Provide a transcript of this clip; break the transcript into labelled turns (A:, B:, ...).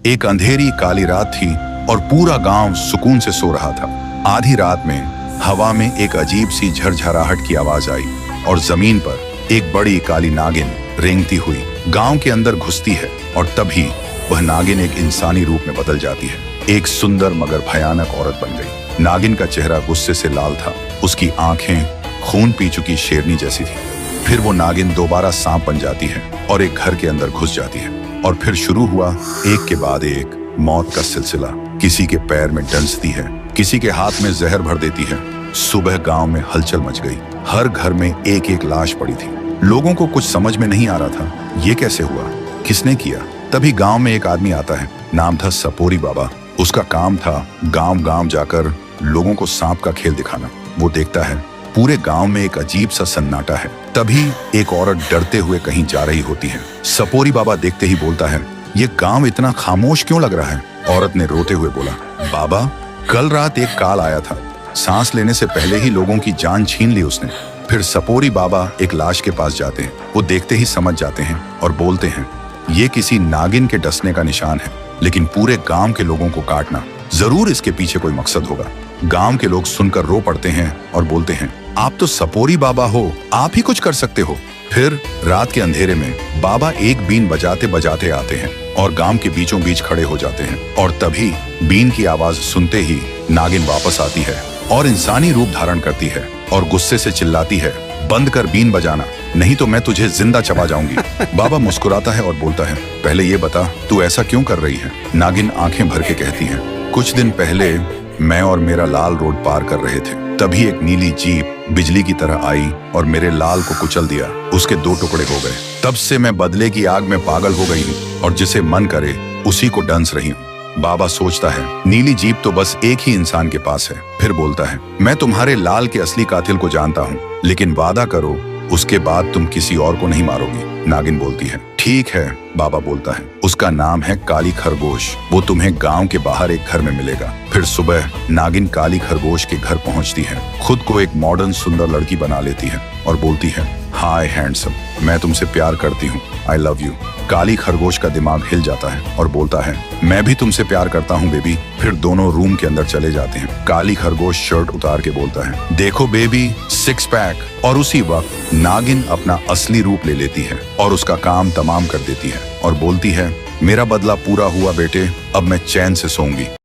A: एक अंधेरी काली रात थी और पूरा गांव सुकून से सो रहा था। आधी रात में हवा में एक अजीब सी झरझराहट की आवाज आई और जमीन पर एक बड़ी काली नागिन रेंगती हुई गांव के अंदर घुसती है और तभी वह नागिन एक इंसानी रूप में बदल जाती है। एक सुंदर मगर भयानक औरत बन गई। नागिन का चेहरा गुस्से से लाल था, उसकी आंखें खून पी चुकी शेरनी जैसी थी। फिर वो नागिन दोबारा सांप बन जाती है और एक घर के अंदर घुस जाती है और फिर शुरू हुआ एक के बाद एक मौत का सिलसिला। किसी के पैर में डंसती है, किसी के हाथ में जहर भर देती है। सुबह गांव में हलचल मच गई, हर घर में एक एक लाश पड़ी थी। लोगों को कुछ समझ में नहीं आ रहा था, ये कैसे हुआ, किसने किया। तभी गांव में एक आदमी आता है, नाम था सपोरी बाबा। उसका काम था गांव गांव जाकर लोगों को सांप का खेल दिखाना। वो देखता है पूरे गांव में एक अजीब सा सन्नाटा है। तभी एक औरत डरते हुए कहीं जा रही होती है। सपोरी बाबा देखते ही बोलता है, ये गांव इतना खामोश क्यों लग रहा है। औरत ने रोते हुए बोला, बाबा कल रात एक काल आया था, सांस लेने से पहले ही लोगों की जान छीन ली उसने। फिर सपोरी बाबा एक लाश के पास जाते हैं। वो देखते ही समझ जाते हैं और बोलते हैं, ये किसी नागिन के डसने का निशान है, लेकिन पूरे गांव के लोगों को काटना, जरूर इसके पीछे कोई मकसद होगा। गांव के लोग सुनकर रो पड़ते हैं और बोलते हैं, आप तो सपोरी बाबा हो, आप ही कुछ कर सकते हो। फिर रात के अंधेरे में बाबा एक बीन बजाते बजाते आते हैं और गांव के बीचों बीच खड़े हो जाते हैं। और तभी बीन की आवाज सुनते ही नागिन वापस आती है और इंसानी रूप धारण करती है और गुस्से से चिल्लाती है, बंद कर बीन बजाना, नहीं तो मैं तुझे जिंदा चबा जाऊंगी। बाबा मुस्कुराता है और बोलता है, पहले ये बता तू ऐसा क्यों कर रही है। नागिन आंखें भर के कहती है, कुछ दिन पहले मैं और मेरा लाल रोड पार कर रहे थे, तभी एक नीली जीप बिजली की तरह आई और मेरे लाल को कुचल दिया। उसके 2 टुकड़े हो गए। तब से मैं बदले की आग में पागल हो गई हूँ और जिसे मन करे उसी को डंस रही हूँ। बाबा सोचता है, नीली जीप तो बस एक ही इंसान के पास है। फिर बोलता है, मैं तुम्हारे लाल के असली कातिल को जानता हूँ, लेकिन वादा करो उसके बाद तुम किसी और को नहीं मारोगी। नागिन बोलती है, ठीक है। बाबा बोलता है, उसका नाम है काली खरगोश, वो तुम्हें गांव के बाहर एक घर में मिलेगा। फिर सुबह नागिन काली खरगोश के घर पहुंचती है, खुद को एक मॉडर्न सुंदर लड़की बना लेती है और बोलती है, हाय हैंडसम, मैं तुमसे प्यार करती हूँ, आई लव यू। काली खरगोश का दिमाग हिल जाता है और बोलता है, मैं भी तुमसे प्यार करता हूँ बेबी। फिर दोनों रूम के अंदर चले जाते हैं। काली खरगोश शर्ट उतार के बोलता है, देखो बेबी, 6 पैक। और उसी वक्त नागिन अपना असली रूप ले लेती है और उसका काम तमाम कर देती है और बोलती है, मेरा बदला पूरा हुआ बेटे, अब मैं चैन से सोऊंगी।